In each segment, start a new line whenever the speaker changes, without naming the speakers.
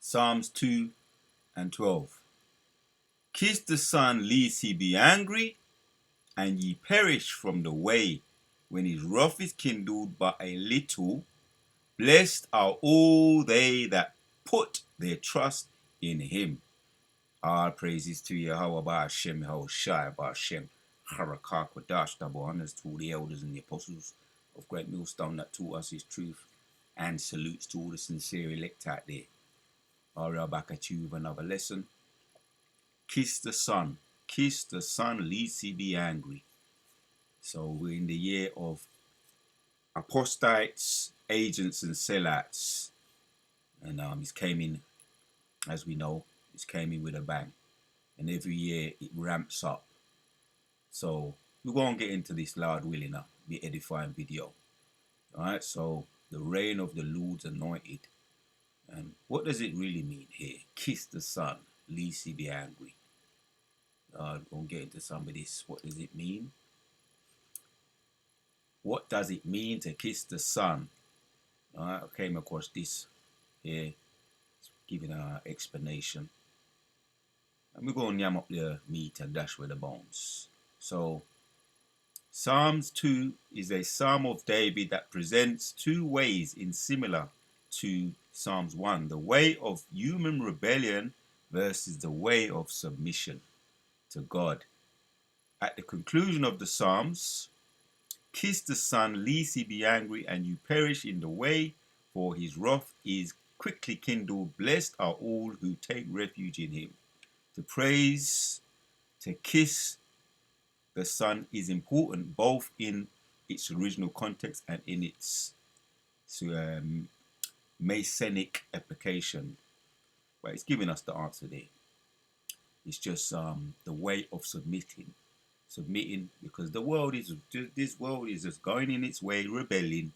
Psalms 2 and 12. Kiss the Son, lest he be angry, and ye perish from the way, when his wrath is kindled but a little. Blessed are all they that put their trust in him. All praises to Yahweh Ba'ashem, Yahushai Ba'ashem, Harakah Kodash, double honors to all the elders and the apostles of Great Millstone that taught us his truth, and salutes to all the sincere elect out there. All right, back at you with another lesson. Kiss the Son, lest he be angry. So we're in the year of apostates, agents, and sellouts. And it's came in, as we know, it's came in with a bang. And every year it ramps up. So we won't get into this loud willing up, the edifying video. Alright, so the reign of the Lord's anointed. And what does it really mean here? Kiss the Son, lest he be angry. We'll get into some of this. What does it mean? What does it mean to kiss the Son? I came across this here, giving an explanation. And we're going to yam up the meat and dash with the bones. So, Psalms 2 is a psalm of David that presents two ways in similar to Psalms 1. The way of human rebellion versus the way of submission to God. At the conclusion of the Psalms, kiss the Son, lest he be angry, and you perish in the way, for his wrath is quickly kindled. Blessed are all who take refuge in him. To praise, to kiss the Son is important, both in its original context and in its Masonic application. But it's giving us the answer there. It's just the way of submitting because this world is just going in its way, rebelling,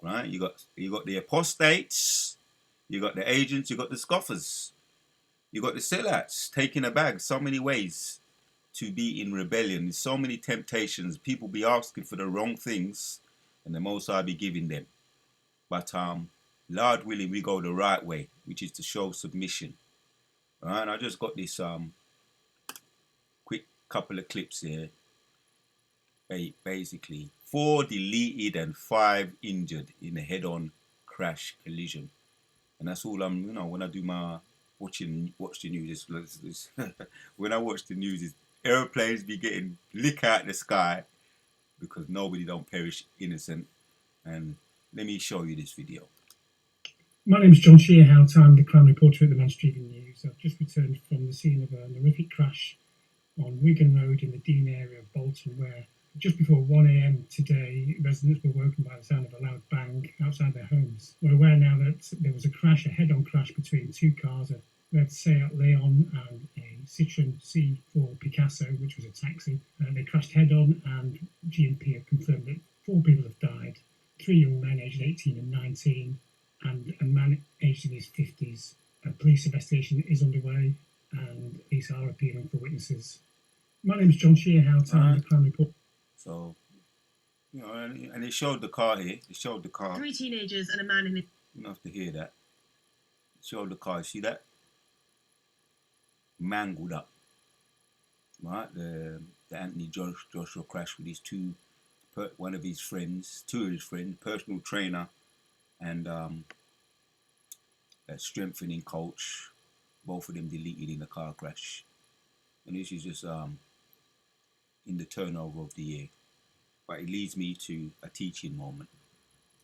right? You got the apostates, you got the agents, you got the scoffers, you got the sellouts taking a bag. So many ways to be in rebellion. There's so many temptations. People be asking for the wrong things, and the Most High be giving them. But Lord willing, we go the right way, which is to show submission. All right, and I just got this quick couple of clips here. Basically, 4 deleted and 5 injured in a head-on crash collision, and that's all I'm. When I do my watch the news, when I watch the news, is airplanes be getting lick out the sky because nobody don't perish innocent. And let me show you this video.
My name is John Shearhout. I'm the crime reporter at the Manchester News. I've just returned from the scene of a horrific crash on Wigan Road in the Dean area of Bolton, where just before 1 a.m. today, residents were woken by the sound of a loud bang outside their homes. We're aware now that there was a head-on crash between two cars, a red Seat Leon and a Citroen C4 Picasso, which was a taxi. They crashed head-on, and GMP have confirmed that 4 people have died, 3 young men aged 18 and 19, and a man aged in his 50s. A police investigation is underway, and police are appealing for witnesses. My name is John Shearhout. I'm the crime reporter.
So, and it showed the car here. It showed the car.
3 teenagers and a man in it.
You don't have to hear that. It showed the car. See that? Mangled up. Right? The Anthony Joshua crash with his two of his friends, personal trainer, and a strengthening coach. Both of them deleted in the car crash. And this is just in the turnover of the year. But it leads me to a teaching moment.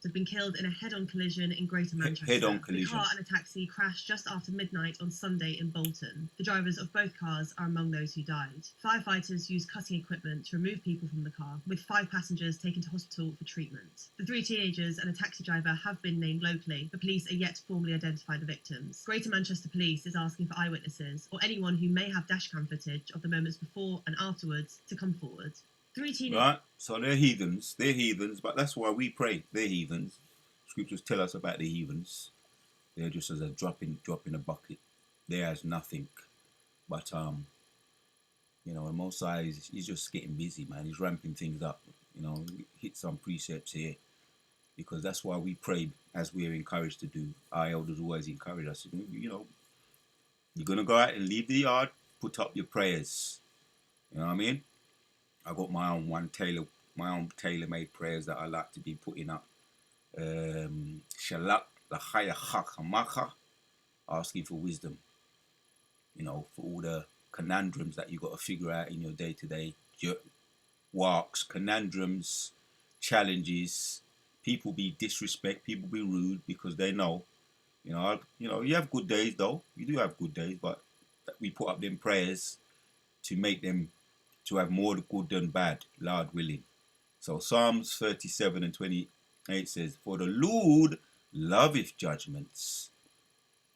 Have been killed in a head-on collision in Greater Manchester.
Head-on collision.
The car and a taxi crashed just after midnight on Sunday in Bolton. The drivers of both cars are among those who died. Firefighters used cutting equipment to remove people from the car, with 5 passengers taken to hospital for treatment. The 3 teenagers and a taxi driver have been named locally. The police are yet to formally identify the victims. Greater Manchester Police is asking for eyewitnesses, or anyone who may have dashcam footage of the moments before and afterwards, to come forward. 3 teenagers.
Right, so they're heathens, but that's why we pray. They're heathens. Scriptures tell us about the heathens. They're just as a drop in a bucket. They're as nothing. But and Mosai he's just getting busy, man. He's ramping things up. Hit some precepts here. because that's why we pray as we're encouraged to do. Our elders always encourage us. You know, you're gonna go out and leave the yard, put up your prayers. You know what I mean? I got my own tailor-made prayers that I like to be putting up. Shalak lachaya chachamacha, asking for wisdom. You know, for all the conundrums that you got to figure out in your day-to-day walks, conundrums, challenges. People be disrespect, people be rude because they know. You know, you have good days though. You do have good days, but we put up them prayers to make them to have more good than bad, Lord willing. So Psalms 37 and 28 says, "For the Lord loveth judgments."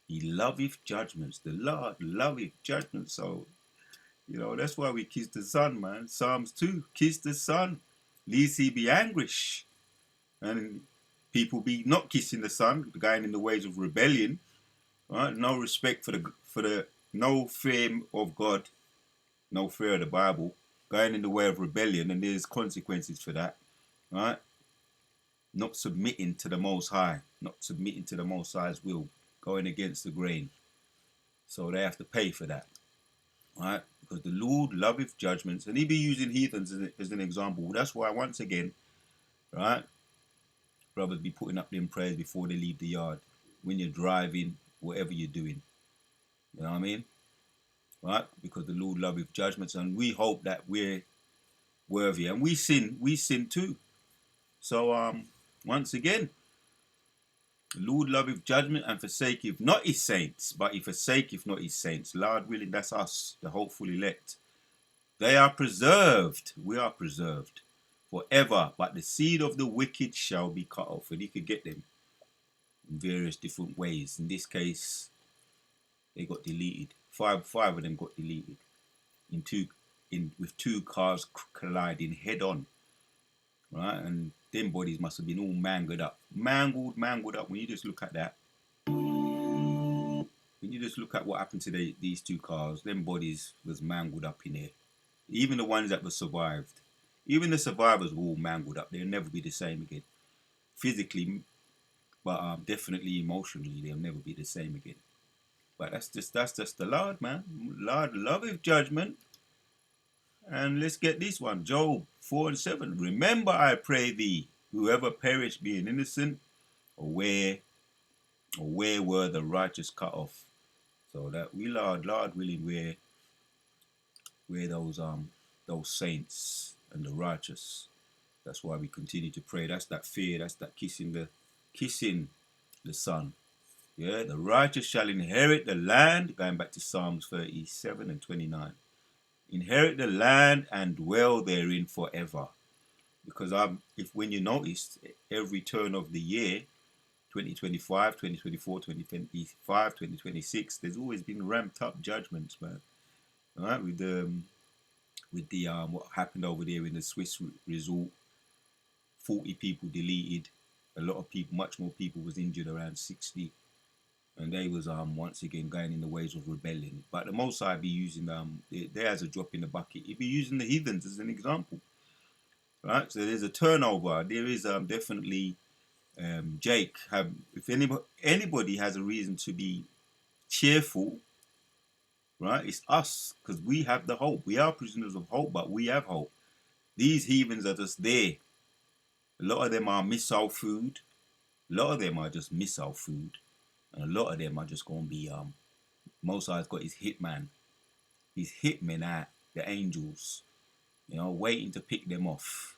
He loveth judgments. The Lord loveth judgments. So, you know, that's why we kiss the Son, man. Psalms 2, kiss the Son, lest he be anguish. And people be not kissing the Son, going in the ways of rebellion, right? No respect for the no fear of God, no fear of the Bible, going in the way of rebellion, and there's consequences for that, right? Not submitting to the Most High, not submitting to the Most High's will, going against the grain. So they have to pay for that, right? Because the Lord loveth judgments, and he be using heathens as an example. That's why, once again, right, brothers be putting up them prayers before they leave the yard, when you're driving, whatever you're doing. You know what I mean? Right? Because the Lord loveth judgments, and we hope that we're worthy. And we sin too. So once again, the Lord loveth judgment and forsaketh not his saints, but he forsaketh not his saints. Lord willing, that's us, the hopeful elect. They are preserved. We are preserved forever, but the seed of the wicked shall be cut off. And he could get them in various different ways. In this case, they got deleted. Five of them got deleted with two cars colliding head on, right? And them bodies must have been all mangled up. Mangled up. When you just look at that, when you just look at what happened to these two cars, them bodies was mangled up in there. Even the ones that were survived, even the survivors were all mangled up. They'll never be the same again, physically, but definitely emotionally, they'll never be the same again. But that's just the Lord, man. Lord loveth judgment. And let's get this one, Job 4 and 7. Remember, I pray thee, whoever perished being innocent, or where were the righteous cut off? So that we, Lord willing, we're those saints and the righteous. That's why we continue to pray. That's that fear. That's that kissing the Son. Yeah, the righteous shall inherit the land. Going back to Psalms 37 and 29. Inherit the land and dwell therein forever. Because when you notice, every turn of the year, 2025, 2024, 2025, 2026, there's always been ramped up judgments, man. All right, with the what happened over there in the Swiss resort, 40 people deleted, a lot of people, much more people was injured, around 60. And they was once again going in the ways of rebellion. But the Most High be using there as a drop in the bucket. He'd be using the heathens as an example, right? So there's a turnover. There is definitely Jake. If anybody has a reason to be cheerful, right? It's us, because we have the hope. We are prisoners of hope, but we have hope. These heathens are just there. A lot of them are missile food. A lot of them are just missile food. And a lot of them are just going to be, Most High's got his hitmen out, the angels, you know, waiting to pick them off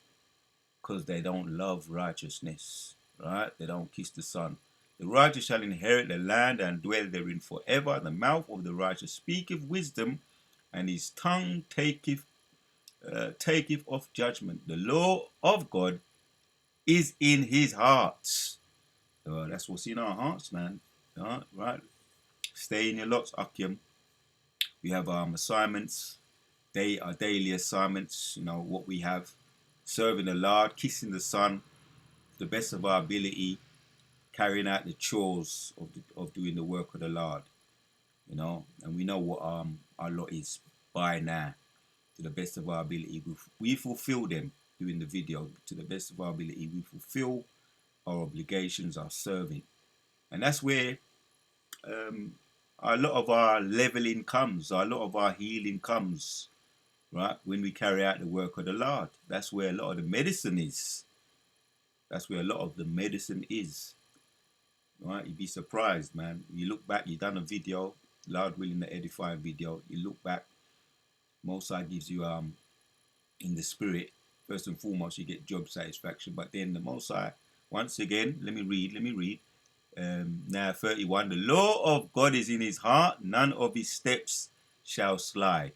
because they don't love righteousness, right? They don't kiss the Son. The righteous shall inherit the land and dwell therein forever. The mouth of the righteous speaketh wisdom, and his tongue taketh of judgment. The law of God is in his heart. So that's what's in our hearts, man. Right? Stay in your lots, Akim. We have assignments. They are daily assignments. You know what we have: serving the Lord, kissing the Son, to the best of our ability, carrying out the chores of doing the work of the Lord. You know, and we know what our lot is by now. To the best of our ability, we fulfill them. Doing the video, to the best of our ability, we fulfill our obligations, our serving. And that's where a lot of our leveling comes, a lot of our healing comes, right? When we carry out the work of the Lord. That's where a lot of the medicine is. That's where a lot of the medicine is. Right? You'd be surprised, man. You look back, you done a video, Lord willing, the edifying video. You look back, Most High gives you in the spirit, first and foremost, you get job satisfaction. But then the Most High, once again, let me read. Now 31, the law of God is in his heart, none of his steps shall slide.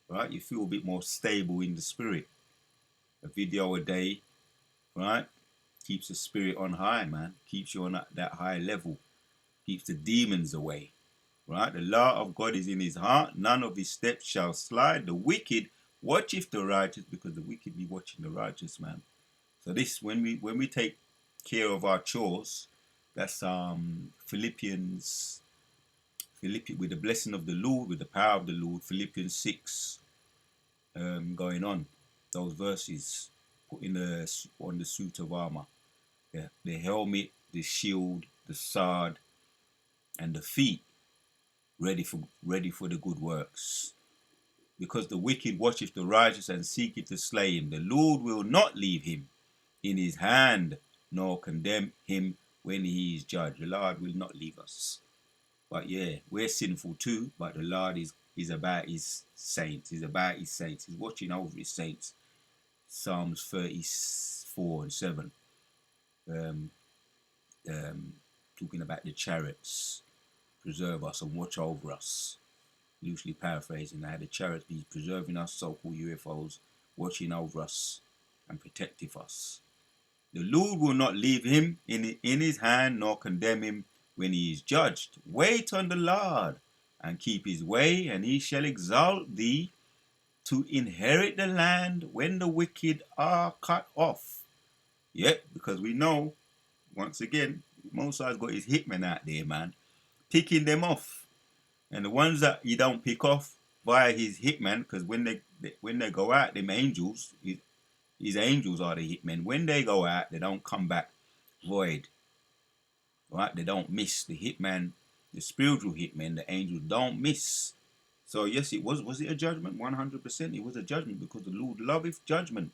Right? You feel a bit more stable in the spirit. A video a day, right? Keeps the spirit on high, man. Keeps you on that high level. Keeps the demons away. Right? The law of God is in his heart. None of his steps shall slide. The wicked watcheth the righteous, because the wicked be watching the righteous, man. So this, when we take care of our chores, that's Philippians with the blessing of the Lord, with the power of the Lord, Philippians 6, going on. Those verses, putting on the suit of armor, the helmet, the shield, the sword, and the feet ready for the good works. Because the wicked watcheth the righteous and seeketh to slay him. The Lord will not leave him in his hand, nor condemn him when he is judged. The Lord will not leave us. But yeah, we're sinful too, but the Lord is about his saints. He's about his saints. He's watching over his saints. Psalms 34 and 7. Talking about the chariots. Preserve us and watch over us. Loosely paraphrasing, how the chariots be preserving us, so-called UFOs, watching over us and protective us. The Lord will not leave him in his hand, nor condemn him when he is judged. Wait on the Lord and keep his way, and he shall exalt thee to inherit the land when the wicked are cut off. Yep, because we know, once again, Most High's got his hitmen out there, man, picking them off. And the ones that he don't pick off via his hitman, because when they go out, them angels, his angels are the hitmen. When they go out, they don't come back void. Right? They don't miss. The hitman, the spiritual hitman, the angels don't miss. So yes, it was it a judgment? 100%. It was a judgment, because the Lord loveth judgment.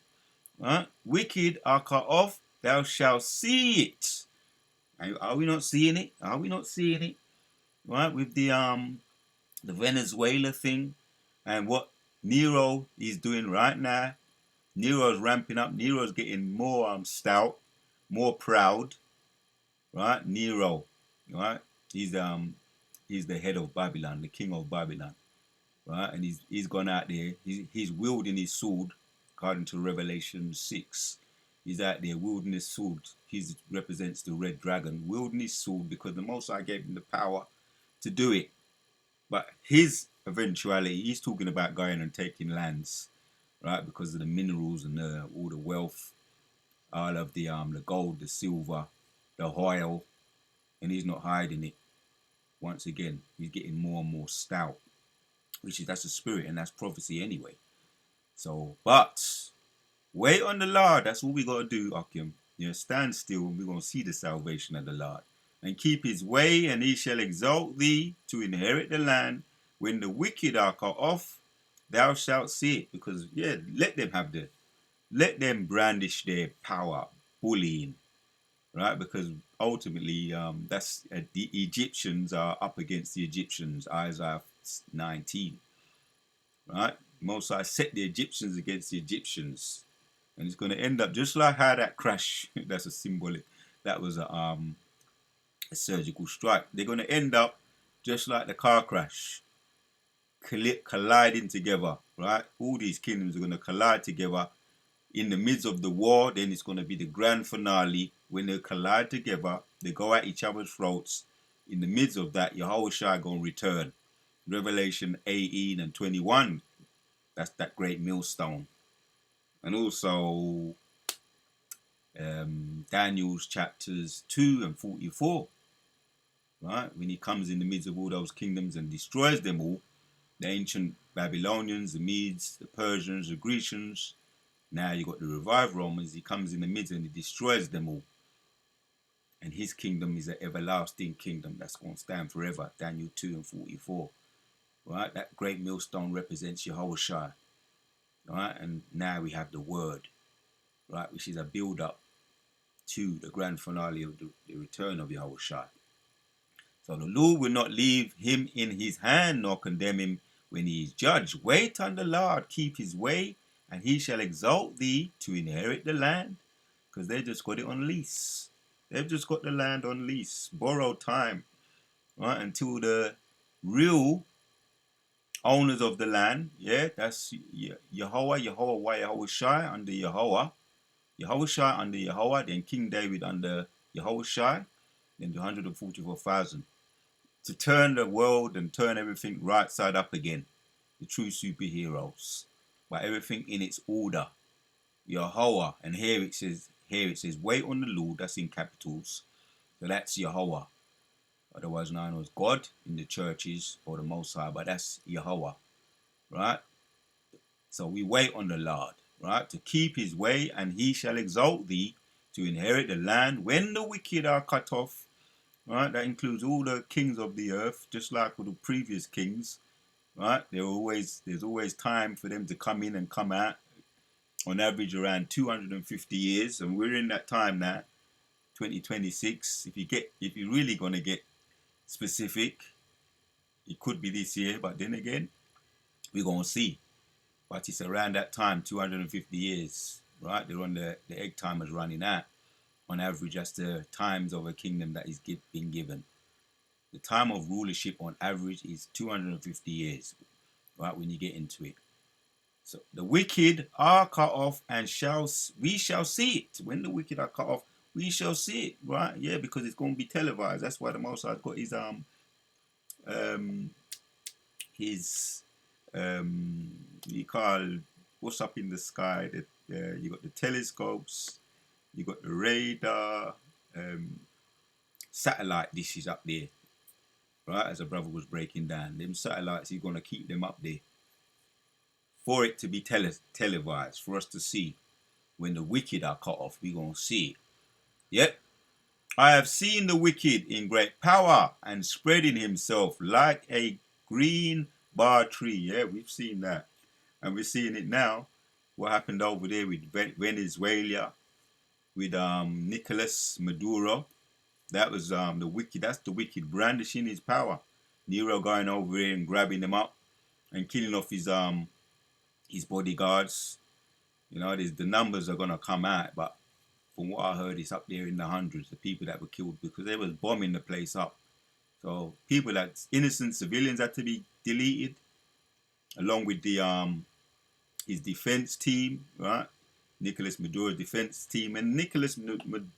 Right? Wicked are cut off, thou shalt see it. Are we not seeing it? Are we not seeing it? Right? With the Venezuela thing and what Nero is doing right now. Nero's ramping up. Nero's getting more stout, more proud. Right? Nero. Right? He's the head of Babylon, the king of Babylon. Right? And he's gone out there. He's wielding his sword, according to Revelation 6. He's out there wielding his sword. He represents the red dragon, wielding his sword, because the Most High gave him the power to do it. But his eventuality, he's talking about going and taking lands, right? Because of the minerals and all the wealth, all of the gold, the silver, the oil, and he's not hiding it. Once again, he's getting more and more stout, that's the spirit, and that's prophecy anyway. So, but wait on the Lord. That's all we got to do, Akim. Stand still, and we're going to see the salvation of the Lord. And keep his way, and he shall exalt thee to inherit the land. When the wicked are cut off, thou shalt see it. Because, let them brandish their power, bullying, right? Because ultimately, that's the Egyptians are up against the Egyptians, Isaiah 19, right? Most High set the Egyptians against the Egyptians, and it's going to end up just like how that crash. That's a symbolic. That was a surgical strike. They're going to end up just like the car crash, colliding together, right? All these kingdoms are going to collide together in the midst of the war. Then it's going to be the grand finale when they collide together. They go at each other's throats. In the midst of that, Yahushua going to return. Revelation 18 and 21. That's that great millstone. And also Daniel's chapters 2 and 44. Right? When he comes in the midst of all those kingdoms and destroys them all, the ancient Babylonians, the Medes, the Persians, the Grecians. Now you got the revived Romans. He comes in the midst and he destroys them all. And his kingdom is an everlasting kingdom that's going to stand forever. Daniel 2:44. Right? That great millstone represents Yahushua. Right? And now we have the word, right, which is a build up to the grand finale of the return of Yahushua. So the Lord will not leave him in his hand, nor condemn him when he is judged. Wait on the Lord, keep his way, and he shall exalt thee to inherit the land. Because they just got it on lease. They've just got the land on lease, borrowed time, right, until the real owners of the land, yeah, that's Yahweh, Yahushua under Yahweh, Yahushua under Yahweh, then King David under Yahushua, then the 144,000. To turn the world and turn everything right side up again. The true superheroes. But everything in its order. Yahweh. And here it says, wait on the Lord, that's in capitals. So that's Yahweh. Otherwise known as God in the churches or the Most High, but that's Yahweh. Right? So we wait on the Lord, right? To keep his way, and he shall exalt thee to inherit the land when the wicked are cut off. Right, that includes all the kings of the earth, just like with the previous kings. Right, there's always time for them to come in and come out. On average, around 250 years, and we're in that time now, 2026. If you're really gonna get specific, it could be this year, but then again, we're gonna see. But it's around that time, 250 years. Right, they're on the egg timers running out. On average, that's the times of a kingdom that is being given. The time of rulership on average is 250 years, right, when you get into it. So the wicked are cut off, and we shall see it. When the wicked are cut off, we shall see it, right? Yeah, because it's going to be televised. That's why the Most High's got his you call, what's up in the sky, that you got the telescopes, you got the radar, satellite dishes up there. Right, as a brother was breaking down, them satellites, you're going to keep them up there for it to be televised, for us to see. When the wicked are cut off, we're going to see it. Yep. I have seen the wicked in great power and spreading himself like a green bar tree. Yeah, we've seen that. And we're seeing it now. What happened over there with Venezuela, with Nicolas Maduro. That was the wicked. That's the wicked brandishing his power. Nero going over here and grabbing them up and killing off his bodyguards. You know, the numbers are gonna come out, but from what I heard, it's up there in the hundreds. The people that were killed because they was bombing the place up. So people, that innocent civilians, had to be deleted, along with the his defense team, right? Nicolas Maduro's defense team. And Nicolas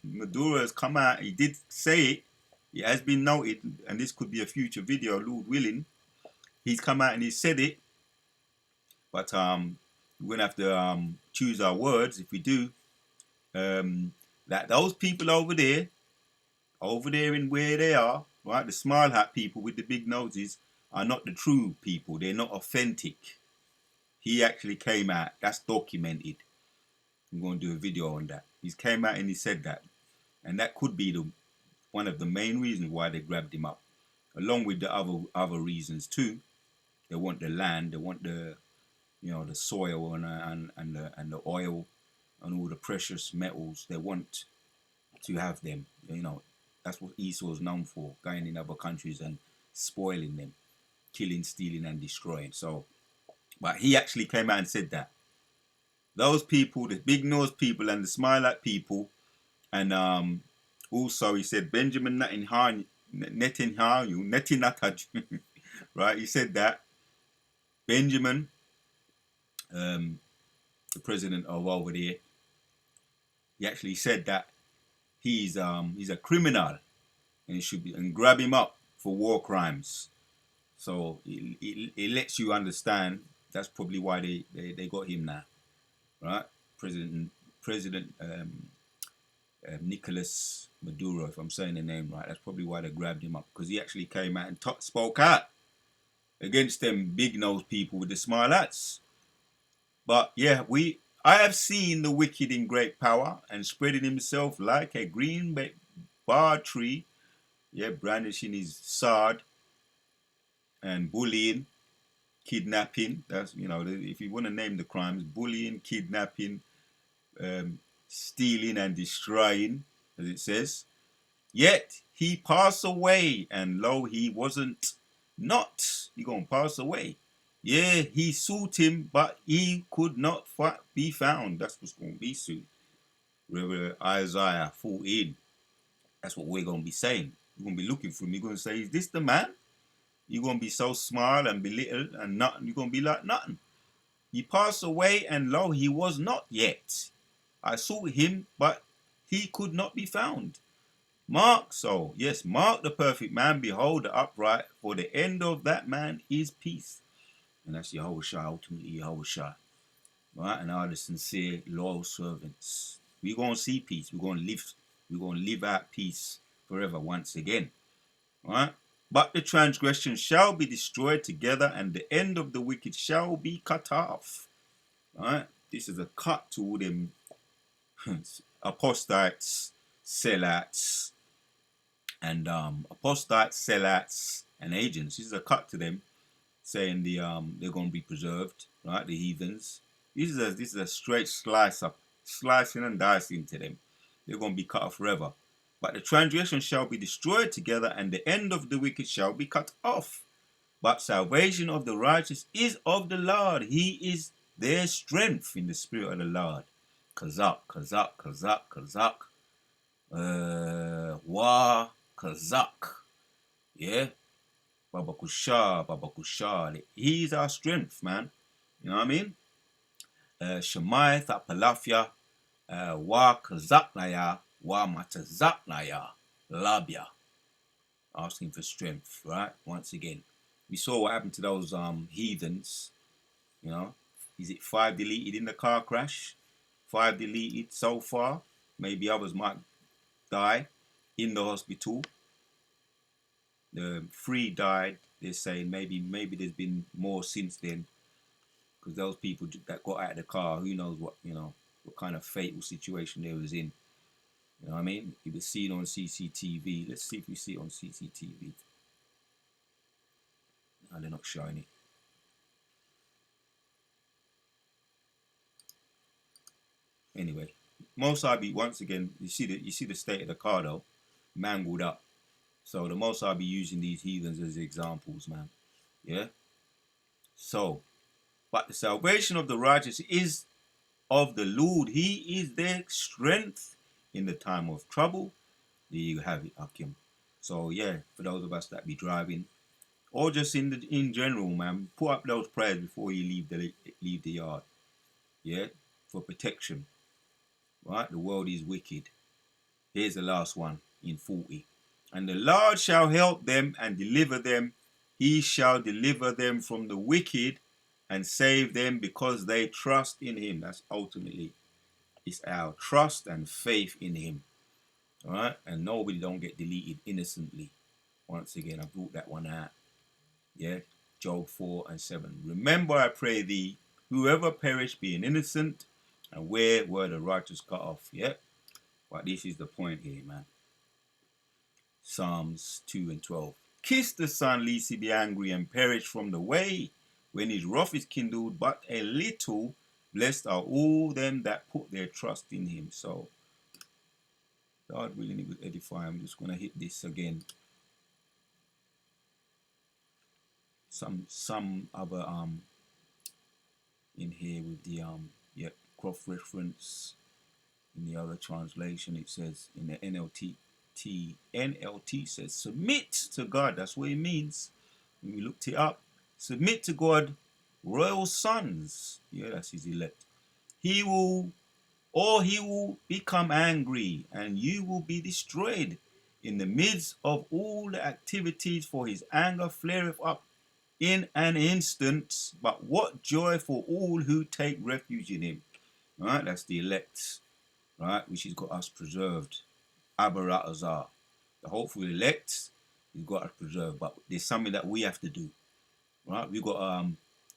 Maduro has come out, he did say it, it has been noted, and this could be a future video, Lord willing. He's come out and he said it, but we're going to have to choose our words if we do. That those people over there in where they are, right, the smile hat people with the big noses, are not the true people. They're not authentic. He actually came out, that's documented. I'm going to do a video on that. He came out and he said that. And that could be one of the main reasons why they grabbed him up. Along with the other reasons too. They want the land, they want the soil and the oil and all the precious metals. They want to have them. You know, that's what Esau is known for, going in other countries and spoiling them, killing, stealing and destroying. So, but he actually came out and said that. Those people, the big nose people and the smile at people, and also he said Benjamin Netanyahu, right? He said that Benjamin, the president of over there, he actually said that he's a criminal and he should be, and grab him up for war crimes. So it lets you understand that's probably why they got him now. Right, President Nicolas Maduro, if I'm saying the name right, that's probably why they grabbed him up, because he actually came out and spoke out against them big nose people with the smile hats. But yeah, I have seen the wicked in great power and spreading himself like a green bar tree, yeah, brandishing his sword and bullying, kidnapping. That's, you know, if you want to name the crimes, bullying, kidnapping, stealing and destroying, as it says. Yet he passed away, and lo, he wasn't not. He gonna pass away. Yeah, he sought him, but he could not be found. That's what's gonna be soon. Remember Isaiah 14. That's what we're gonna be saying. We're gonna be looking for him. You're gonna say, "Is this the man?" You're gonna be so small and belittled and nothing. You're gonna be like nothing. He passed away, and lo, he was not yet. I sought him, but he could not be found. Mark, so yes, mark the perfect man, behold the upright, for the end of that man is peace. And that's Yahushua, ultimately Yahushua. Right? And all the sincere, loyal servants. We're gonna see peace. We're gonna live out peace forever once again. Right? But the transgression shall be destroyed together, and the end of the wicked shall be cut off. Right? This is a cut to all them apostates, sellouts, and apostates, sellouts, and agents. This is a cut to them, saying they're going to be preserved, right? The heathens. This is a straight slicing and dicing to them. They're going to be cut off forever. But the transgression shall be destroyed together, and the end of the wicked shall be cut off. But salvation of the righteous is of the Lord. He is their strength in the spirit of the Lord. Kazak, Kazak, Kazak, Kazak. Wa, Kazak. Yeah. Baba Kushar. He's our strength, man. You know what I mean? Shemai, Thapalafia, Wa Kazaknaya, Wa Matazaknaya, Labia. Asking for strength, right? Once again. We saw what happened to those heathens. You know, is it 5 deleted in the car crash? 5 deleted so far. Maybe others might die in the hospital. The 3 died. They're saying maybe there's been more since then, because those people that got out of the car, who knows what kind of fatal situation they was in. You know what I mean? It was seen on CCTV. Let's see if we see it on CCTV. No, they're not showing it. Anyway, Most High be, once again, you see the state of the car though, mangled up. So the Most High be using these heathens as examples, man. Yeah. So, but the salvation of the righteous is of the Lord. He is their strength in the time of trouble. There you have it, Akim. So yeah, for those of us that be driving, or just in general, man, put up those prayers before you leave the yard. Yeah, for protection. Right, the world is wicked. Here's the last one in 40. And the Lord shall help them and deliver them. He shall deliver them from the wicked and save them because they trust in him. That's ultimately, it's our trust and faith in him. All right, and nobody don't get deleted innocently. Once again, I brought that one out. Yeah, Job 4 and 7. Remember, I pray thee, whoever perished being innocent, and where were the righteous cut off? Yeah, but this is the point here, man. Psalms 2 and 12. Kiss the Son, lest he be angry and perish from the way, when his wrath is kindled but a little. Blessed are all them that put their trust in him. So, God willing, it will edify. I'm just going to hit this again. Some other in here with the cross reference in the other translation. It says in the NLT says submit to God. That's what it means. When we looked it up, submit to God, royal sons. Yeah, that's his elect. He will become angry, and you will be destroyed in the midst of all the activities, for his anger flareth up in an instant. But what joy for all who take refuge in him. Right, that's the elect, right, which has got us preserved. Abaratazar, the hopeful elect, he's got us preserved. But there's something that we have to do. Right, we got to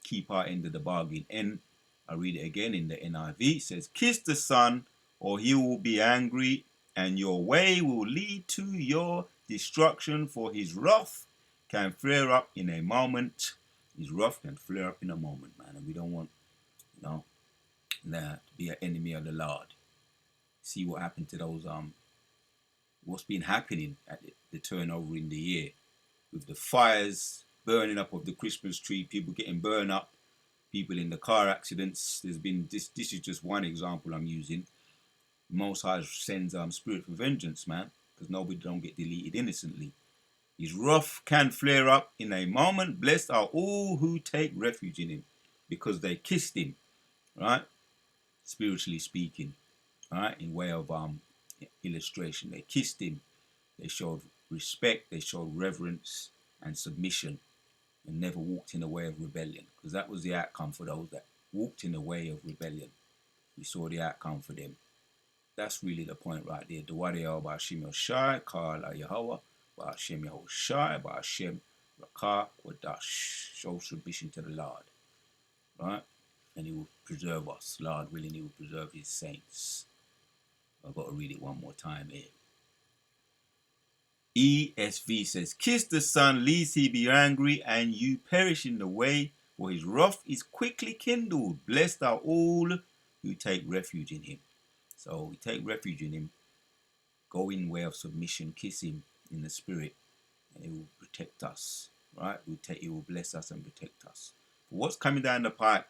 keep our end of the bargain. And I read it again in the NIV. It says, kiss the Son, or he will be angry, and your way will lead to your destruction, for his wrath can flare up in a moment. His wrath can flare up in a moment, man, and we don't want, to be an enemy of the Lord. See what happened to those, what's been happening at the turnover in the year, with the fires burning up of the Christmas tree, people getting burned up, people in the car accidents. There's been this is just one example I'm using. Most High sends spirit for vengeance, man, because nobody don't get deleted innocently. His wrath can flare up in a moment. Blessed are all who take refuge in him, because they kissed him, right? Spiritually speaking, right? In way of illustration, they kissed him. They showed respect. They showed reverence and submission, and never walked in the way of rebellion, because that was the outcome for those that walked in the way of rebellion. We saw the outcome for them. That's really the point right there. Duwadeo Ba'Hashem Yoshai, Ka'ala Yahweh, Ba'Hashem Yahushai, Ba'Hashem Rakah, Wadash. Show submission to the Lord, right? And he will preserve us. Lord willing, he will preserve his saints. I've got to read it one more time here. ESV says, kiss the Son, lest he be angry, and you perish in the way, for his wrath is quickly kindled. Blessed are all who take refuge in him. So we take refuge in him, go in way of submission, kiss him in the spirit, and he will protect us, right? He will bless us and protect us. But what's coming down the pipe,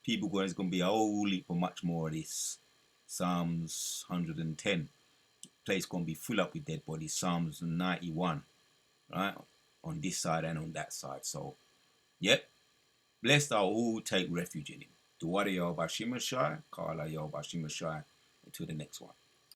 people, there's going to be a whole heap of much more of this. Psalms 110. Place going to be full up with dead bodies. Psalms 91, right? On this side and on that side. So, yep. Blessed are all who take refuge in him. Duwadeo Ba'Hashem Yoshai, Ka'ala Yahweh Ba'Hashem Yoshai. Until the next one.